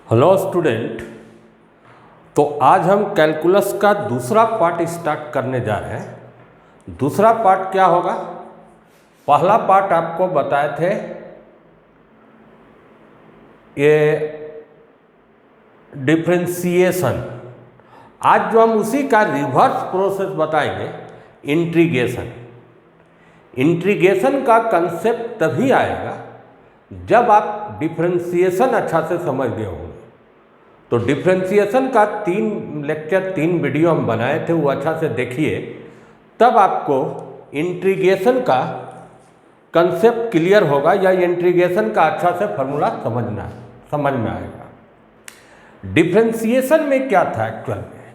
Hello student. तो आज हम कैलकुलस का दूसरा पार्ट स्टार्ट करने जा रहे हैं। दूसरा पार्ट क्या होगा? पहला पार्ट आपको बताए थे ये डिफरेंशिएशन। आज जो हम उसी का रिवर्स प्रोसेस बताएंगे, इंटीग्रेशन। इंटीग्रेशन का कंसेप्ट तभी आएगा जब आप डिफरेंशिएशन अच्छा से समझ गए होंगे। तो डिफरेंशिएशन का 3 वीडियो हम बनाए थे, वो अच्छा से देखिए, तब आपको इंटीग्रेशन का कंसेप्ट क्लियर होगा या इंटीग्रेशन का अच्छा से फॉर्मूला समझ में आएगा। डिफरेंशिएशन में क्या था एक्चुअल में?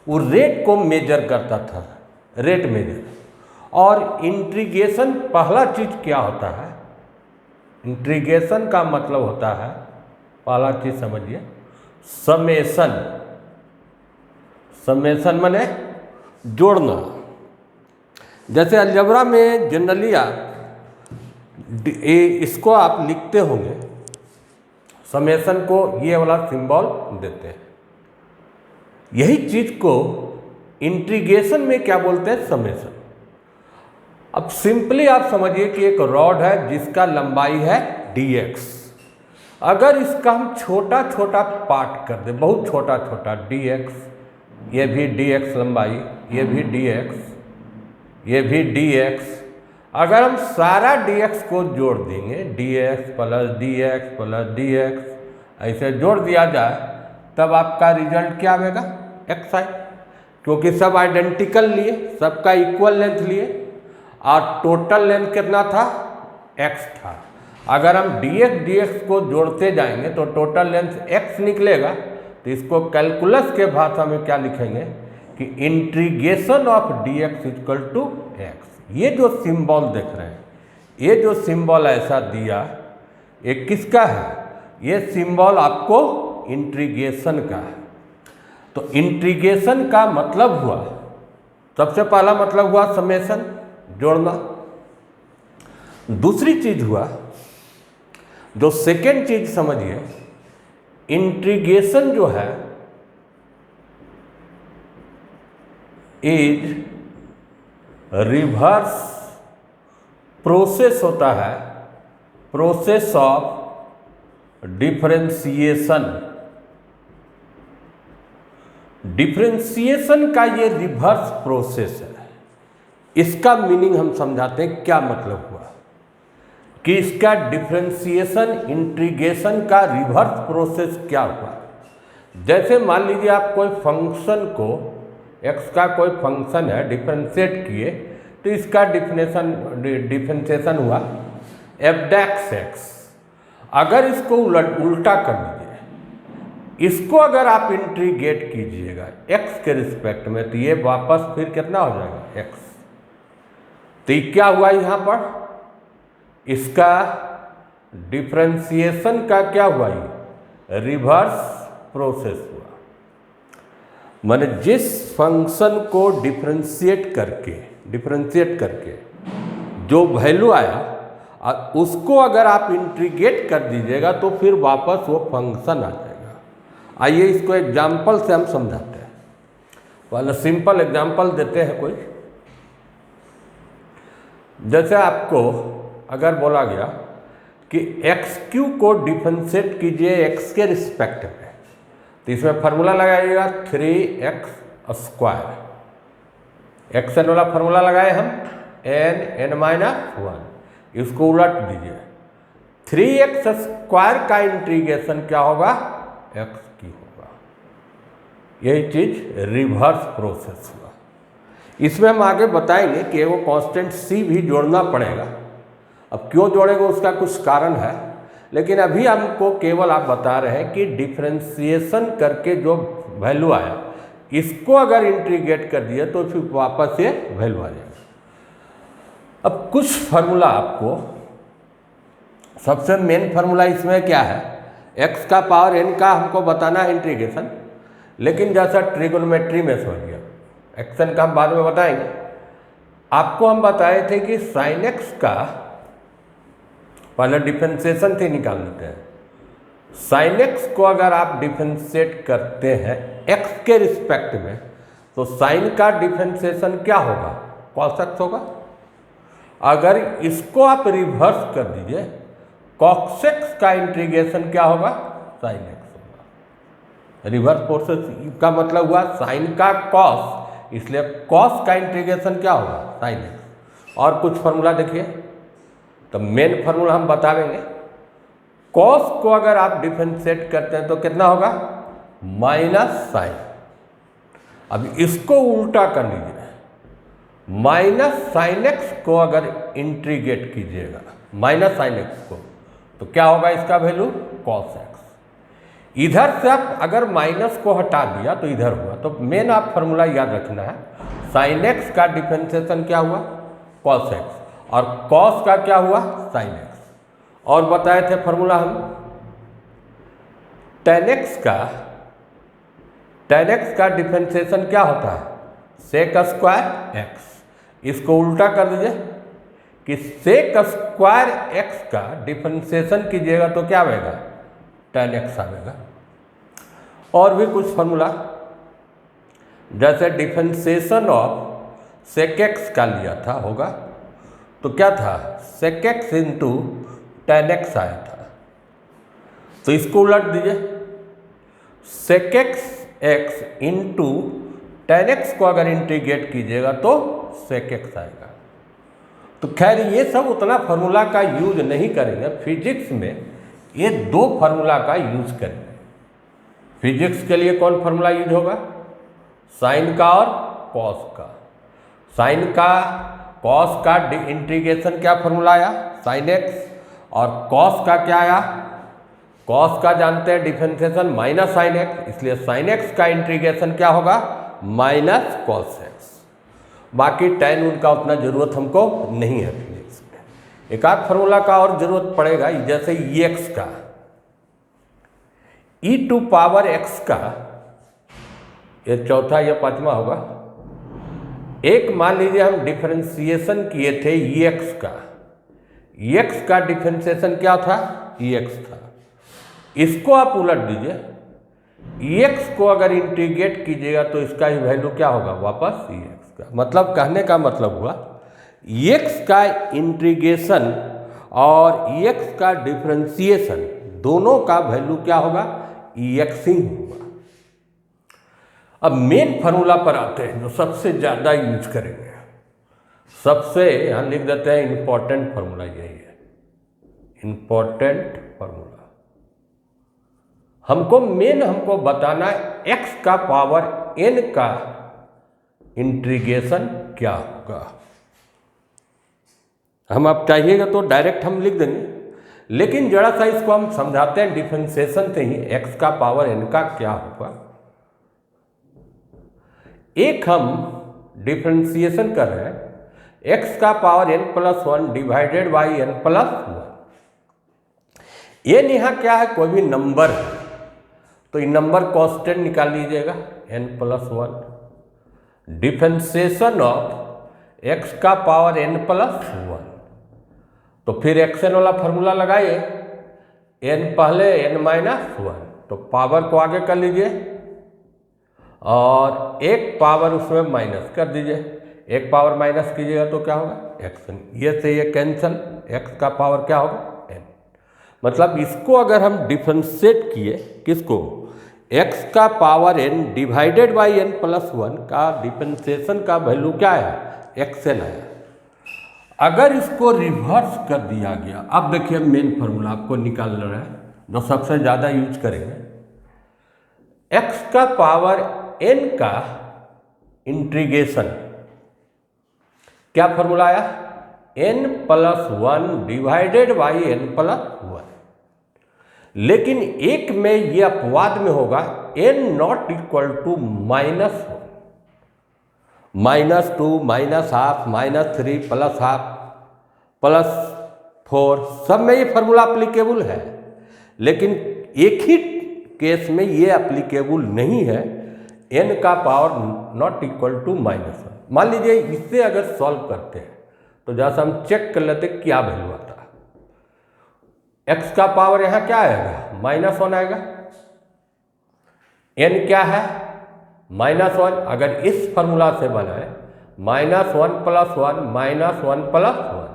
वो रेट को मेजर करता था, रेट मेजर। और इंटीग्रेशन पहला चीज क्या होता है? इंटीग्रेशन का मतलब होता है, पहला चीज समझिए, समेशन। समेशन माने जोड़ना। जैसे अलजेब्रा में जनरली इसको आप लिखते होंगे, समेशन को ये वाला सिंबल देते हैं। यही चीज को इंटीग्रेशन में क्या बोलते हैं? समेशन। अब सिंपली आप समझिए कि एक रॉड है जिसका लंबाई है dx। अगर इसका हम छोटा छोटा पार्ट कर दें, बहुत छोटा छोटा dx, ये भी dx लंबाई, ये भी dx, ये भी dx, अगर हम सारा dx को जोड़ देंगे, dx plus dx plus dx, ऐसे जोड़ दिया जाए, तब आपका रिजल्ट क्या आएगा? x आए, क्योंकि सब आइडेंटिकल लिए, सबका इक्वल लेंथ लिए, और टोटल लेंथ कितना था? x था। अगर हम dx को जोड़ते जाएंगे तो टोटल लेंथ x निकलेगा। तो इसको कैलकुलस के भाषा में क्या लिखेंगे कि integration of dx equal to x। ये जो सिंबल देख रहे हैं, ये जो सिंबल ऐसा दिया, ये किसका है? ये सिंबल आपको इंटीग्रेशन का है। तो इंटीग्रेशन का मतलब हुआ, सबसे पहला मतलब हुआ समेशन, जोड़ना। दूसरी चीज हुआ, जो सेकेंड चीज समझिए, इंटीग्रेशन जो है इज रिवर्स प्रोसेस होता है, प्रोसेस ऑफ डिफरेंशिएशन। डिफरेंशिएशन का ये रिवर्स प्रोसेस है। इसका मीनिंग हम समझाते हैं, क्या मतलब हुआ कि इसका डिफरेंशिएशन इंटीग्रेशन का रिवर्स प्रोसेस क्या हुआ। जैसे मान लीजिए आप कोई फंक्शन को, x का कोई फंक्शन है, डिफरेंशिएट किए, तो इसका डिफरेंशिएशन हुआ f(x). अगर इसको उल्टा कर दीजिए, इसको अगर आप इंटीग्रेट कीजिएगा x के रिस्पेक्ट में, तो ये वापस फिर कितना हो जाएगा? x। तो ये क्या हुआ यहाँ पर? इसका डिफरेंशिएशन का क्या हुआ? ये रिवर्स प्रोसेस हुआ। माने जिस फंक्शन को डिफरेंशिएट करके जो वैल्यू आया, उसको अगर आप इंटीग्रेट कर दीजिएगा तो फिर वापस वो फंक्शन आ जाएगा। आइए इसको एग्जाम्पल से हम समझाते हैं। पहले सिंपल एग्जाम्पल देते हैं कोई। जैसे आपको अगर बोला गया कि x³ को डिफरेंशिएट कीजिए x के रिस्पेक्ट में, तो इसमें फार्मूला लगाइएगा 3x²। xn वाला फार्मूला लगाए हम, n(-1), इसको उलट दीजिए। 3x² का इंटीग्रेशन क्या होगा? x³ होगा। यही चीज रिवर्स प्रोसेस हुआ। इसमें हम आगे बताएंगे कि वो कांस्टेंट c भी जोड़ना पड़ेगा। अब क्यों जोड़ेंगे उसका कुछ कारण है, लेकिन अभी हमको केवल आप बता रहे हैं कि डिफरेंशिएशन करके जो वैल्यू आया, इसको अगर इंटीग्रेट कर दिए तो फिर वापस ये वैल्यू आ जाएगा। अब कुछ फार्मूला आपको, सबसे मेन फार्मूला इसमें क्या है? x का पावर n का हमको बताना है इंटीग्रेशन। लेकिन जैसा ट्रिगोनोमेट्री में समझिए, एक्शन का हम बाद में बताएंगे। आपको हम बताए थे कि sin x का पहले डिफरेंशिएशन से निकाल लेते हैं। साइन एक्स को अगर आप डिफरेंशिएट करते हैं एक्स के रिस्पेक्ट में, तो साइन का डिफरेंशिएशन क्या होगा? कॉस एक्स होगा। अगर इसको आप रिवर्स कर दीजिए, कॉस एक्स का इंटीग्रेशन क्या होगा? साइन एक्स होगा। रिवर्स प्रोसेस का मतलब हुआ साइन का कॉस, इसलिए कॉस का इंटीग्रेशन क्या होगा? Sine x. और कुछ फॉर्मूला देखिए, तो मेन फार्मूला हम बता देंगे। कॉस को अगर आप डिफरेंशिएट करते हैं तो कितना होगा? Minus sine. अब इसको उल्टा कर लीजिए, माइनस साइन एक्स को अगर इंटीग्रेट कीजिएगा माइनस साइन एक्स को, तो क्या होगा इसका वैल्यू? Cos x. इधर से आप अगर माइनस को हटा दिया तो इधर हुआ। तो मेन आप फार्मूला याद रखना है, साइन एक्स का डिफरेंशिएशन क्या हुआ? Cos x. और कॉस का क्या हुआ? Sine x. और बताए थे फार्मूला हम, टेन एक्स का डिफरेंशिएशन क्या होता है? Sec square x. इसको उल्टा कर दीजिए कि सेक स्क्वायर एक्स का डिफरेंशिएशन कीजिएगा तो क्या आएगा? टेन एक्स आएगा। और भी कुछ फार्मूला, जैसे डिफरेंशिएशन ऑफ सेक एक्स का लिया था होगा, तो क्या था? Sec x into tan x आया था। तो इसको उलट दीजिए, sec x into tan x को अगर इंटीग्रेट कीजिएगा तो सेक एक्स आएगा। तो खैर ये सब उतना फार्मूला का यूज नहीं करेंगे, फिजिक्स में ये दो फार्मूला का यूज करेंगे। फिजिक्स के लिए कौन फार्मूला यूज होगा? साइन का और कॉस का। साइन का कॉस का इंटीग्रेशन क्या फार्मूला आया? Sine x. और कॉस का क्या आया? कॉस का जानते हैं डिफरेंशिएशन माइनस साइन एक्स, इसलिए साइन एक्स का इंटीग्रेशन क्या होगा? Minus cos x. बाकी टेन उनका उतना जरूरत हमको नहीं है फिजिक्स में। एक आध फार्मूला का और जरूरत पड़ेगा, जैसे ई एक्स का, ई टू पावर एक्स का, ये चौथा या पांचवा होगा। एक मान लीजिए हम डिफरेंशिएशन किए थे ई एक्स का, ई एक्स का डिफरेंशिएशन क्या था? ई एक्स था। इसको आप उलट दीजिए, ई एक्स को अगर इंटीग्रेट कीजिएगा तो इसका ही वैल्यू क्या होगा? वापस ई एक्स का। मतलब कहने का मतलब हुआ ई एक्स का इंटीग्रेशन और ई एक्स का डिफरेंशिएशन दोनों का वैल्यू क्या होगा? ई एक्स ही होगा। अब मेन फार्मूला पर आते हैं जो सबसे ज़्यादा यूज करेंगे। सबसे यहाँ लिख देते हैं इंपॉर्टेंट फार्मूला यही है, इंपॉर्टेंट फार्मूला। हमको बताना है एक्स का पावर n का इंटीग्रेशन क्या होगा। हम आप चाहिएगा तो डायरेक्ट हम लिख देंगे, लेकिन जरा सा इसको हम समझाते हैं डिफरेंशिएशन से ही एक्स का पावर n का क्या होगा। एक हम डिफरेंशिएशन कर रहे हैं, एक्स का power n plus one divided by n plus one. N यहाँ क्या है? कोई भी नंबर है, तो ये नंबर कांस्टेंट निकाल लीजिएगा n plus one. Differentiation of x का पावर n प्लस वन, तो फिर एक्सएन वाला फार्मूला लगाइए, n पहले n माइनस वन, तो पावर को आगे कर लीजिए और एक पावर उसमें माइनस कर दीजिए। एक पावर माइनस कीजिएगा तो क्या होगा? एक्स। ये से ये कैंसल, एक्स का पावर क्या होगा? n। मतलब इसको अगर हम डिफरेंशिएट किए, किसको? x का power n divided by n plus one का डिफरेंशिएशन का वैल्यू क्या है? xn है। अगर इसको रिवर्स कर दिया गया, अब देखिए मेन फार्मूला आपको निकालना है जो सबसे ज़्यादा यूज करेंगे। x का पावर n का इंटीग्रेशन क्या फार्मूला आया? n plus one divided by n plus one. लेकिन एक में ये अपवाद में होगा n not equal to minus one, minus two, minus half, minus three, plus half, plus four, सब में ये फार्मूला अप्लीकेबल है। लेकिन एक ही केस में ये अप्लीकेबल नहीं है, n का power not equal to minus one. मान लीजिए इससे अगर सॉल्व करते हैं तो जैसा हम चेक कर लेते क्या वैल्यू आता है। x का पावर यहाँ क्या आएगा, -1 आएगा। n क्या है, -1। अगर इस फॉर्मूला से बनाए -1 + 1 -1 + 1,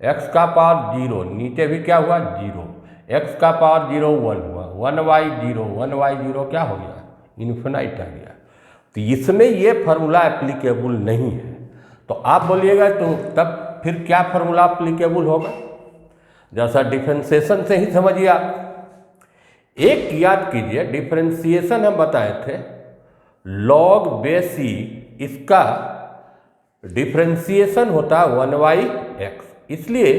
x का पावर 0, नीचे भी क्या हुआ 0, x का पावर 0 1 हुआ, 1/0 क्या हो गया, इन्फिनाइट आ गया। तो इसमें ये फार्मूला एप्लीकेबल नहीं है। तो आप बोलिएगा तो तब फिर क्या फार्मूला एप्लीकेबल होगा, जैसा डिफरेंशिएशन से ही समझिए आप। एक याद कीजिए, डिफरेंशिएशन हम बताए थे log बेस ई, इसका डिफरेंशिएशन होता है 1/x, इसलिए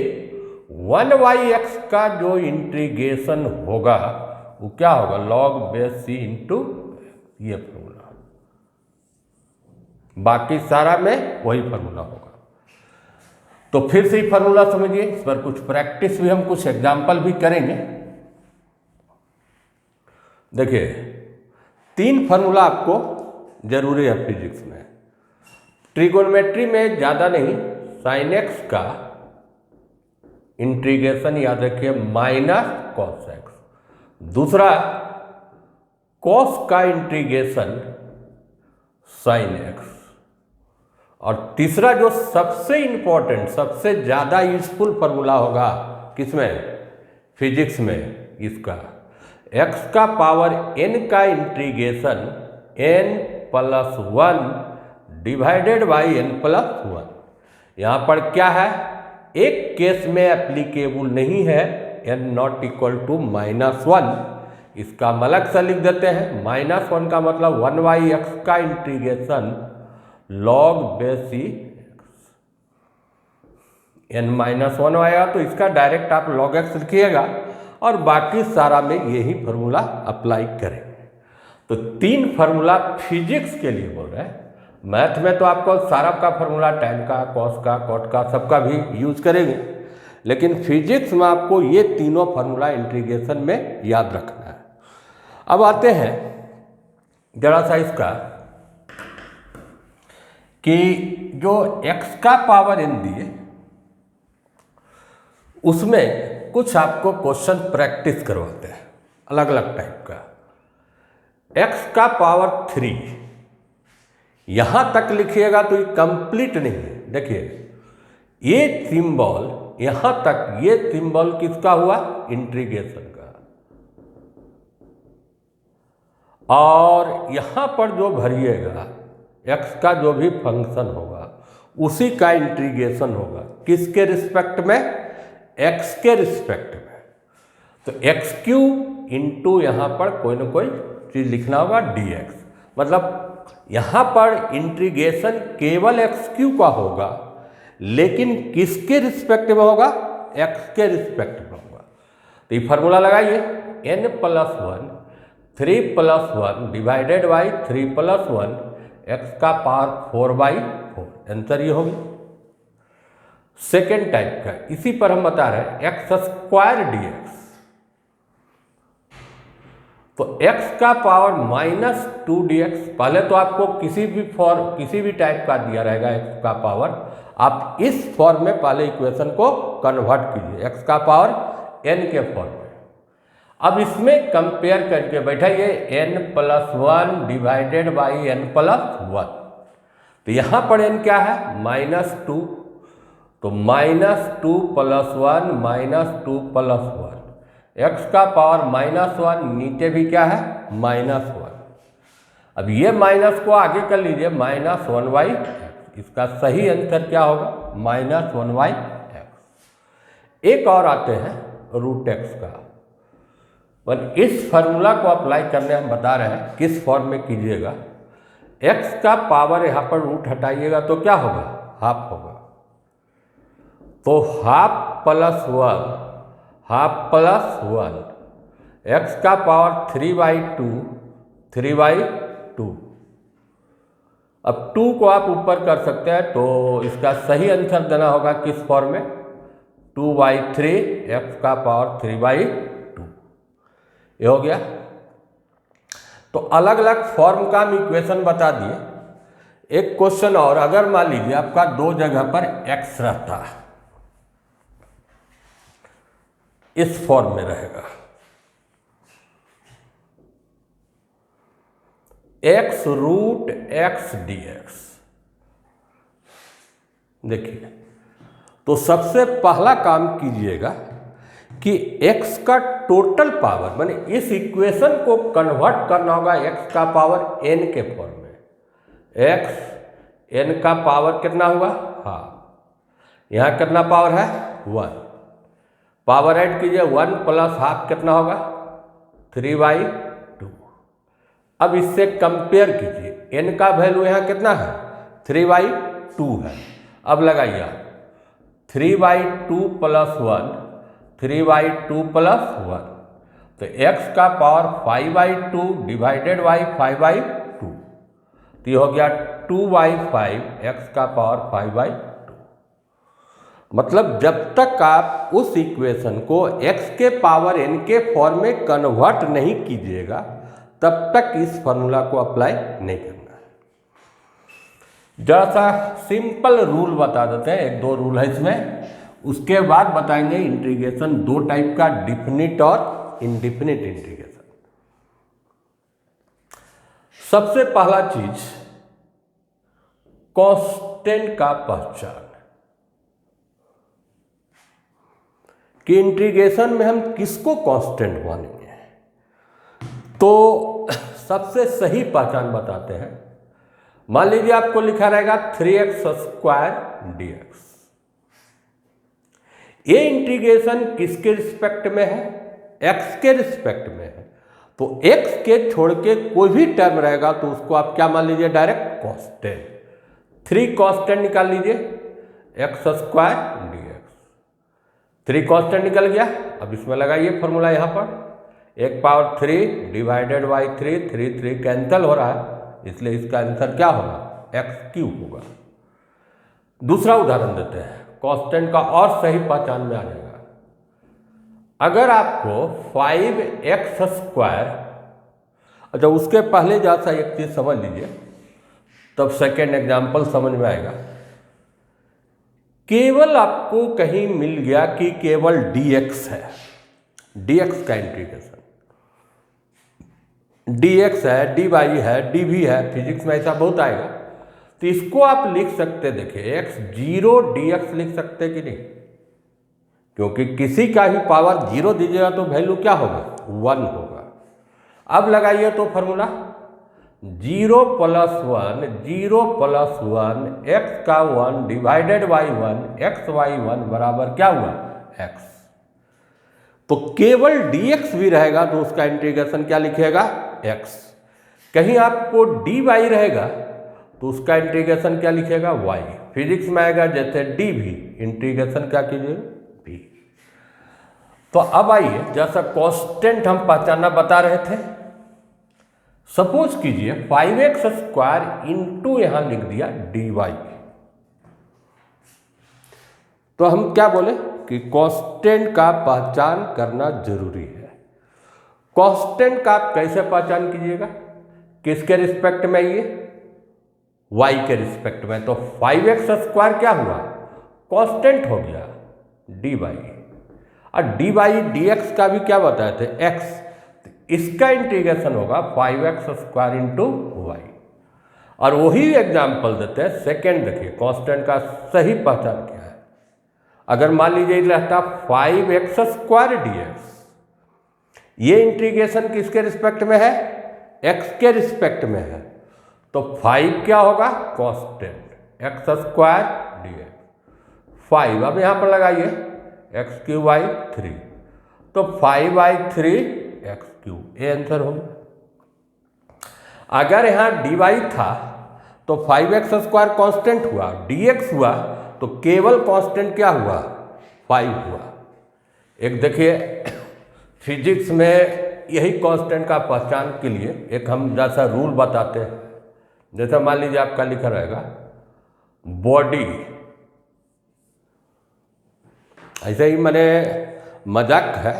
1/x का जो इंटीग्रेशन होगा वो क्या होगा, log बेस ई इंटू ये फॉर्मूला, बाकी सारा में वही फॉर्मूला होगा। तो फिर से ही फॉर्मूला समझिए, इस पर कुछ प्रैक्टिस भी, हम कुछ एग्जाम्पल भी करेंगे। देखिए 3 फार्मूला आपको जरूरी है फिजिक्स में। ट्रिगोनोमेट्री में ज़्यादा नहीं, sin x का इंटीग्रेशन याद रखिए -cos x, दूसरा cos का इंटीग्रेशन sin x, और तीसरा जो सबसे इंपॉर्टेंट, सबसे ज़्यादा यूजफुल फार्मूला होगा किसमें, फिजिक्स में, इसका x का पावर n का integration n + 1 divided by n + 1। यहाँ पर क्या है, एक केस में एप्लीकेबल नहीं है n ≠ -1, इसका हम अलग से लिख देते हैं। -1 का मतलब 1/x का इंटीग्रेशन log बेस ई n -1 आएगा, तो इसका डायरेक्ट आप log x लिखिएगा और बाकी सारा में यही फार्मूला अप्लाई करेंगे। तो 3 फार्मूला फिजिक्स के लिए बोल रहे हैं। मैथ में तो आपको सारा का फार्मूला tan का, cos का, cot का, सबका भी यूज करेंगे, लेकिन फिजिक्स में आपको ये तीनों फार्मूला इंटीग्रेशन में याद रखना है। अब आते हैं जरा सा इसका कि जो x का पावर n दिए उसमें कुछ आपको क्वेश्चन प्रैक्टिस करवाते हैं अलग अलग टाइप का। x का पावर 3 यहाँ तक लिखिएगा तो ये कंप्लीट नहीं है। देखिए ये सिंबल यहाँ तक, ये सिंबल किसका हुआ, इंटीग्रेशन का, और यहाँ पर जो भरिएगा x का जो भी फंक्शन होगा उसी का इंटीग्रेशन होगा, किसके रिस्पेक्ट में, x के रिस्पेक्ट में। तो x³ इंटू यहाँ पर कोई ना कोई चीज़ लिखना होगा dx, मतलब यहाँ पर इंटीग्रेशन केवल x³ का होगा, लेकिन किसके रिस्पेक्ट में होगा, x के रिस्पेक्ट में होगा। तो ये फार्मूला लगाइए, n + 1 3 + 1 डिवाइडेड बाई 3 + 1 x का पावर 4/4, आंसर ये होगी। सेकेंड टाइप का, इसी पर हम बता रहे हैं x² dx, तो x का पावर -2 dx। पहले तो आपको किसी भी टाइप का दिया रहेगा x का पावर, आप इस फॉर्म में पहले इक्वेशन को कन्वर्ट कीजिए, x का पावर n के फॉर्म में। अब इसमें कंपेयर करके बैठाइए n + 1 डिवाइडेड बाई n + 1, तो यहाँ पर n क्या है, -2, तो -2 + 1 -2 + 1, x का पावर -1, नीचे भी क्या है, -1। अब ये माइनस को आगे कर लीजिए, -1/x, इसका सही आंसर क्या होगा, -1/x। एक और आते हैं √x का, पर इस फार्मूला को अप्लाई करने हम बता रहे हैं किस फॉर्म में कीजिएगा। x का पावर यहाँ पर रूट हटाइएगा तो क्या होगा, हाफ होगा, तो हाफ + 1 x का पावर 3/2 3/2। अब 2 को आप ऊपर कर सकते हैं, तो इसका सही आंसर देना होगा किस फॉर्म में, 2/3 x का पावर 3/2, ये हो गया। तो अलग अलग फॉर्म का हम इक्वेशन बता दिए। एक क्वेश्चन और, अगर मान लीजिए आपका 2 जगह पर x रहता है, इस फॉर्म में रहेगा, x root x d x. देखिए, तो सबसे पहला काम कीजिएगा कि x का टोटल पावर, माने इस इक्वेशन को कन्वर्ट करना होगा x का पावर n के फॉर्म में। x n का पावर कितना हुआ, हाँ, यहाँ कितना पावर है 1, पावर ऐड कीजिए 1 प्लस हाफ कितना होगा 3/2। अब इससे कंपेयर कीजिए, n का वैल्यू यहाँ कितना है 3/2 है। अब लगाइए आप 3/2 प्लस 1, 3/2 प्लस 1, तो x का पावर 5/2 डिवाइडेड बाई 5/2, तो ये हो गया 2/5, x का पावर 5/2। मतलब जब तक आप उस इक्वेशन को x के पावर n के फॉर्म में कन्वर्ट नहीं कीजिएगा तब तक इस फॉर्मूला को अप्लाई नहीं करना है। जरा सा सिंपल रूल बता देते हैं, एक दो रूल है इसमें, उसके बाद बताएंगे इंटीग्रेशन दो टाइप का, डिफिनिट और इनडिफिनिट इंटीग्रेशन। सबसे पहला चीज कांस्टेंट का पहचान, कि इंटीग्रेशन में हम किसको कांस्टेंट मानेंगे। तो सबसे सही पहचान बताते हैं। मान लीजिए आपको लिखा रहेगा 3x² dx। ये इंटीग्रेशन किसके रिस्पेक्ट में है, x के रिस्पेक्ट में है। तो x के छोड़ के कोई भी टर्म रहेगा तो उसको आप क्या मान लीजिए, डायरेक्ट कांस्टेंट। 3 कांस्टेंट निकाल लीजिए, x² dx, 3 कांस्टेंट निकल गया। अब इसमें लगाइए फॉर्मूला यहाँ पर, 1 पावर 3 डिवाइडेड बाई 3, 3 कैंसिल हो रहा है, इसलिए इसका आंसर क्या होगा x³ होगा। दूसरा उदाहरण देते हैं, कांस्टेंट का और सही पहचान में आ जाएगा। अगर आपको 5x², अच्छा उसके पहले जैसा एक चीज समझ लीजिए, तब सेकेंड एग्जाम्पल समझ में आएगा। केवल आपको कहीं मिल गया कि केवल dx है, dx का इंटीग्रेशन, dx है, dy है, dv है, फिजिक्स में ऐसा बहुत आएगा। तो इसको आप लिख सकते, देखिए x0 dx लिख सकते कि नहीं, क्योंकि किसी का भी पावर 0 दीजिएगा तो वैल्यू क्या होगा 1 होगा। अब लगाइए तो फॉर्मूला 0 + 1, 0 + 1, x का 1 डिवाइडेड बाई 1, x/1 बराबर क्या हुआ x। तो केवल dx भी रहेगा तो उसका इंटीग्रेशन क्या लिखिएगा x। कहीं आपको dy रहेगा तो उसका इंटीग्रेशन क्या लिखिएगा y। फिजिक्स में आएगा जैसे dv, इंटीग्रेशन क्या कीजिए v। तो अब आइए, जैसा कांस्टेंट हम पहचानना बता रहे थे, सपोज कीजिए 5x² इंटू यहां लिख दिया dy। तो हम क्या बोले कि कांस्टेंट का पहचान करना जरूरी है। कांस्टेंट का आप कैसे पहचान कीजिएगा, किसके रिस्पेक्ट में, ये y के रिस्पेक्ट में। तो 5x² क्या हुआ कांस्टेंट हो गया dy, और dy dx का भी क्या बताए थे x, तो इसका इंटीग्रेशन होगा 5x² इंटू y। और वही एग्जाम्पल देते हैं सेकेंड। देखिए कांस्टेंट का सही पहचान क्या है। अगर मान लीजिए रहता 5x² dx, ये इंटीग्रेशन किसके रिस्पेक्ट में है x के रिस्पेक्ट में है, तो 5 क्या होगा कांस्टेंट x² dx 5। अब यहाँ पर लगाइए x³/3, तो 5/3 x³, ये आंसर होगा। अगर यहाँ dy था तो 5x² कांस्टेंट हुआ, dx हुआ तो केवल कांस्टेंट क्या हुआ 5 हुआ। एक देखिए फिजिक्स में यही कांस्टेंट का पहचान के लिए एक हम जैसा रूल बताते हैं। जैसे मान लीजिए आपका लिखा रहेगा बॉडी, ऐसे ही मैंने मजाक है,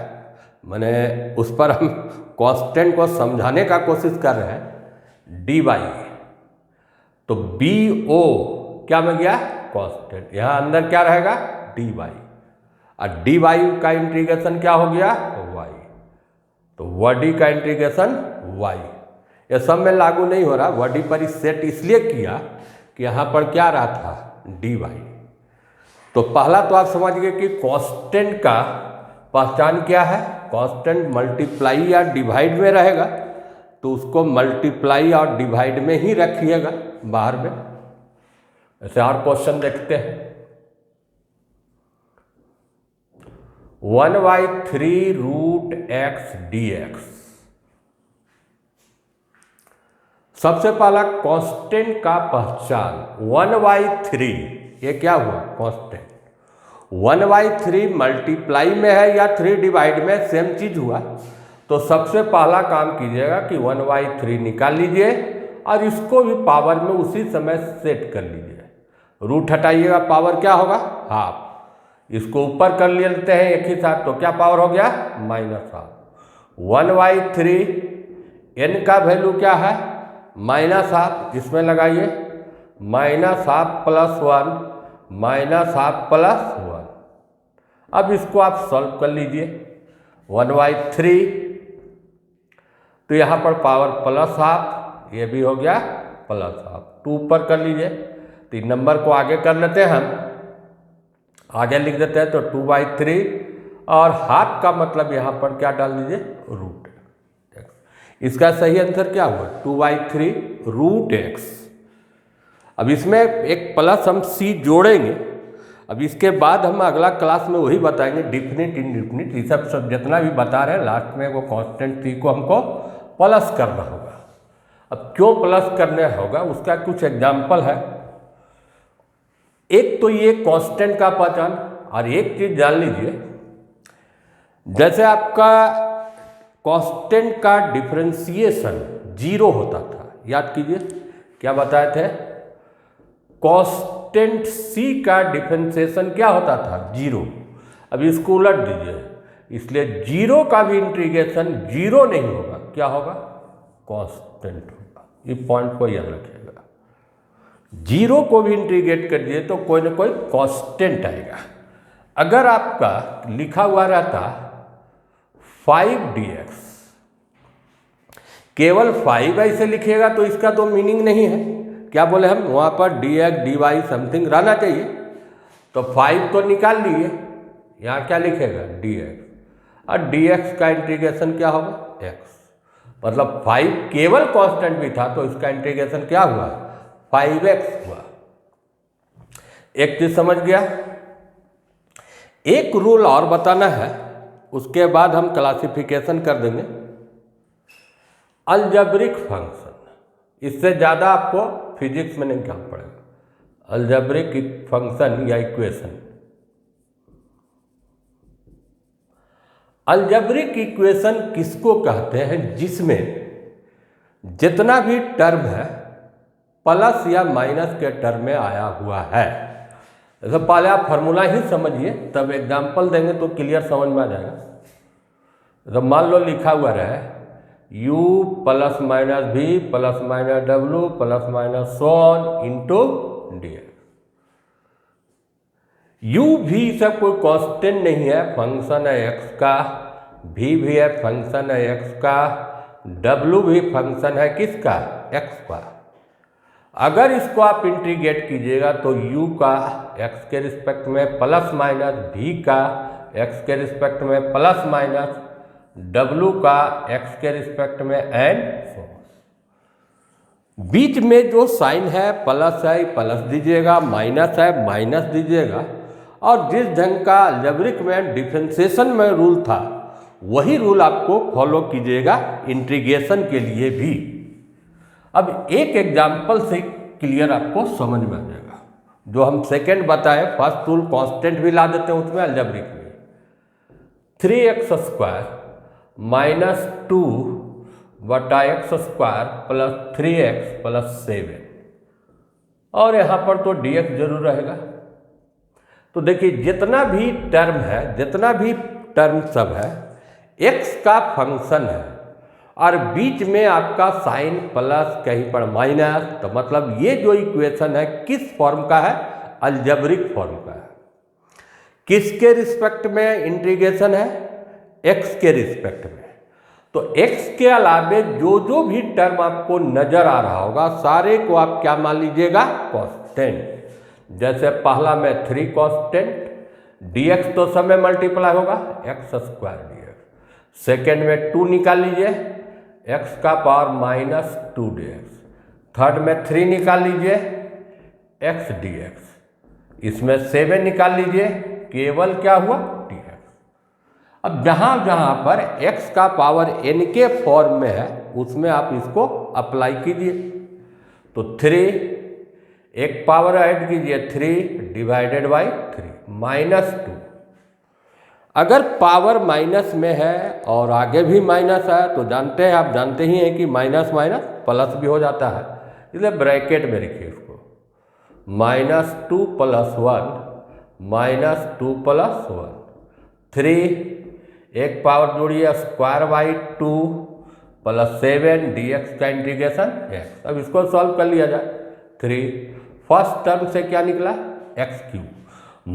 मैंने उस पर हम कांस्टेंट को समझाने का कोशिश कर रहे हैं। dy, तो BO क्या में गया कांस्टेंट, यहाँ अंदर क्या रहेगा dy। और डी वाई का इंटीग्रेशन क्या हो गया, वाई, तो वडी का इंटीग्रेशन वाई। ये सब में लागू नहीं हो रहा, वडी पर सेट इसलिए किया कि यहाँ पर क्या रहा था, डी वाई। तो पहला तो आप समझ गए कि कांस्टेंट का पहचान क्या है, कांस्टेंट मल्टीप्लाई या डिवाइड में रहेगा, तो उसको मल्टीप्लाई और डिवाइड में ही रखिएगा बाहर में। ऐसे और क्वेश्चन देखते हैं। 1/3 रूट एक्स डी एक्स। सबसे पहला कांस्टेंट का पहचान 1/3, ये क्या हुआ, कांस्टेंट। 1/3 मल्टीप्लाई में है या 3 डिवाइड में, सेम चीज हुआ। तो सबसे पहला काम कीजिएगा कि 1/3 निकाल लीजिए और इसको भी पावर में उसी समय सेट कर लीजिए। रूट हटाइएगा, पावर क्या होगा, हाफ। इसको ऊपर कर लेते हैं एक ही साथ, तो क्या पावर हो गया, -हाफ। 1/3 n का वैल्यू क्या है, -हाफ। इसमें लगाइए -हाफ + 1 -हाफ + 1। अब इसको आप सॉल्व कर लीजिए। 1/3 तो यहाँ पर पावर +हाफ, ये भी हो गया +हाफ। 2 ऊपर कर लीजिए। तो इन नंबर को आगे कर लेते हैं, हम आगे लिख देते हैं। तो 2/3 और हाफ का मतलब यहाँ पर क्या डाल दीजिए, रूट एक्स। इसका सही आंसर क्या हुआ, 2/3 रूट एक्स। अब इसमें एक प्लस हम सी जोड़ेंगे। अब इसके बाद हम अगला क्लास में वही बताएंगे, डिफिनिट इनडिफिनिट, ये सब जितना भी बता रहे हैं, लास्ट में वो कांस्टेंट सी को हमको प्लस करना होगा। अब क्यों प्लस करना होगा, उसका कुछ एग्जाम्पल है। एक तो ये कांस्टेंट का पहचान, और एक चीज जान लीजिए, जैसे आपका कांस्टेंट का डिफरेंशिएशन 0 होता था, याद कीजिए क्या बताए थे, कांस्टेंट सी का डिफरेंशिएशन क्या होता था, 0। अब इसको उलट दीजिए, इसलिए 0 का भी इंटीग्रेशन 0 नहीं होगा, क्या होगा, कांस्टेंट होगा। ये पॉइंट को याद रखिएगा। 0 को भी इंटीग्रेट कर दिए तो कोई ना कोई कांस्टेंट आएगा। अगर आपका लिखा हुआ रहता 5dx, केवल 5 ऐसे लिखिएगा तो इसका तो मीनिंग नहीं है। क्या बोले हम, वहाँ पर dx dy समथिंग रहना चाहिए। तो 5 तो निकाल लिए, यहाँ क्या लिखेगा, dx, और dx का इंटीग्रेशन क्या होगा, x। मतलब 5 केवल कांस्टेंट भी था तो इसका इंटीग्रेशन क्या हुआ, 5x हुआ। एक चीज समझ गया। एक रूल और बताना है, उसके बाद हम क्लासिफिकेशन कर देंगे। अलजेब्रिक फंक्शन, इससे ज़्यादा आपको फिजिक्स में नहीं काम पड़ेगा। अलजेब्रिक फंक्शन या इक्वेशन, अलजेब्रिक इक्वेशन किसको कहते हैं, जिसमें जितना भी टर्म है प्लस या माइनस के टर्म में आया हुआ है। तो पहले आप फार्मूला ही समझिए, तब एग्जाम्पल देंगे तो क्लियर समझ में आ जाएगा। तो मान लो लिखा हुआ रहे u +- v +- w +- so on into dx। u भी सब कोई कांस्टेंट नहीं है, फंक्शन है x का, v भी है फंक्शन है x का, w भी फंक्शन है किसका, x का। अगर इसको आप इंटीग्रेट कीजिएगा तो u का x के रिस्पेक्ट में +- v का x के रिस्पेक्ट में +- w का x के रिस्पेक्ट में एंड so। बीच में जो साइन है प्लस है प्लस दीजिएगा, माइनस है माइनस दीजिएगा, और जिस ढंग का अलजेब्रिक में डिफरेंशिएशन में रूल था वही रूल आपको फॉलो कीजिएगा इंटीग्रेशन के लिए भी। अब एक एग्जाम्पल से क्लियर आपको समझ में आ जाएगा। जो हम सेकंड बताए, फर्स्ट रूल कांस्टेंट भी ला देते हैं उसमें अलजेब्रिक में। 3x² - 2 / x² + 3x + 7, और यहाँ पर तो dx जरूर रहेगा। तो देखिए जितना भी टर्म है, जितना भी टर्म सब है, x का फंक्शन है, और बीच में आपका साइन प्लस कहीं पर माइनस, तो मतलब ये जो इक्वेशन है किस फॉर्म का है, अलजेब्रिक फॉर्म का है। किसके रिस्पेक्ट में इंटीग्रेशन है? x के रिस्पेक्ट में। तो x के अलावे जो जो भी टर्म आपको नजर आ रहा होगा सारे को आप क्या मान लीजिएगा? कांस्टेंट। जैसे पहला में 3 कांस्टेंट, dx तो सब में मल्टीप्लाई होगा x स्क्वायर dx। सेकेंड में 2 निकाल लीजिए, x का पावर माइनस 2 dx। थर्ड में 3 निकाल लीजिए, x dx। इसमें 7 निकाल लीजिए, केवल क्या हुआ? dx। अब जहाँ जहाँ पर x का पावर n के फॉर्म में है उसमें आप इसको अप्लाई कीजिए। तो 3, एक पावर ऐड कीजिए 3 डिवाइडेड बाई 3 माइनस 2। अगर पावर माइनस में है और आगे भी माइनस है तो जानते हैं, आप जानते ही हैं कि माइनस माइनस प्लस भी हो जाता है, इसलिए ब्रैकेट में रखिए इसको। माइनस 2 प्लस 1 माइनस 2 प्लस 1, 3 एक पावर जोड़िए स्क्वायर बाई 2 प्लस 7 dx का इंटीग्रेशन x। अब इसको सॉल्व कर लिया जाए। 3 फर्स्ट टर्म से क्या निकला? x cube.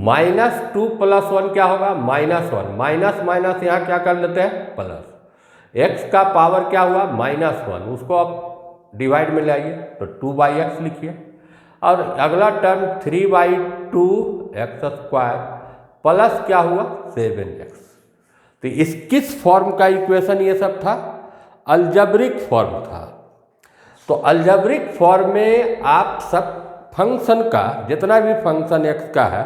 माइनस 2 प्लस 1 क्या होगा? माइनस 1। माइनस माइनस यहाँ क्या कर लेते हैं? प्लस। x का पावर क्या हुआ? माइनस 1। उसको आप डिवाइड में लाइए तो 2/x लिखिए। और अगला टर्म 3/2 x स्क्वायर प्लस क्या हुआ? 7x। तो इस किस फॉर्म का इक्वेशन ये सब था? अलजेब्रिक फॉर्म था। तो अलजेब्रिक फॉर्म में आप सब फंक्शन का, जितना भी फंक्शन x का है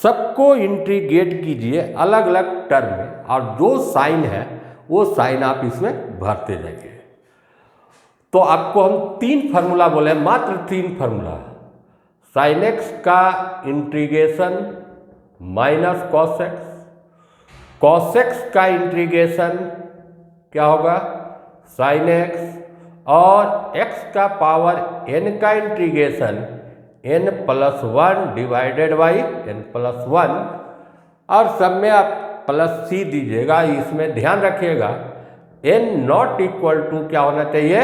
सबको इंटीग्रेट कीजिए अलग अलग टर्म में, और जो साइन है वो साइन आप इसमें भरते जाइए। तो आपको हम 3 फार्मूला बोले, मात्र 3 फार्मूला। साइन x का integration minus cos x, cos x का इंटीग्रेशन क्या होगा? साइन x, और x का पावर n का integration n plus 1 divided by n plus 1, और सब में आप प्लस c दीजिएगा। इसमें ध्यान रखिएगा n नॉट इक्वल टू क्या होना चाहिए?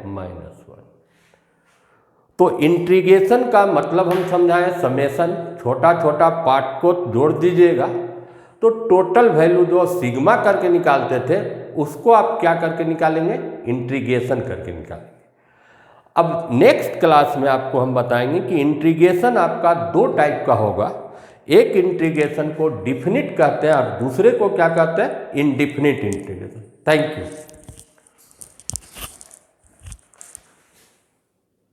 माइनस 1। तो इंटीग्रेशन का मतलब हम समझाएं समेशन, छोटा छोटा पार्ट को जोड़ दीजिएगा तो टोटल वैल्यू जो सिग्मा करके निकालते थे उसको आप क्या करके निकालेंगे? इंटीग्रेशन करके निकालेंगे। अब नेक्स्ट क्लास में आपको हम बताएंगे कि इंटीग्रेशन आपका 2 टाइप का होगा। एक इंटीग्रेशन को डिफिनिट कहते हैं और दूसरे को क्या कहते हैं? Indefinite integration. Thank you.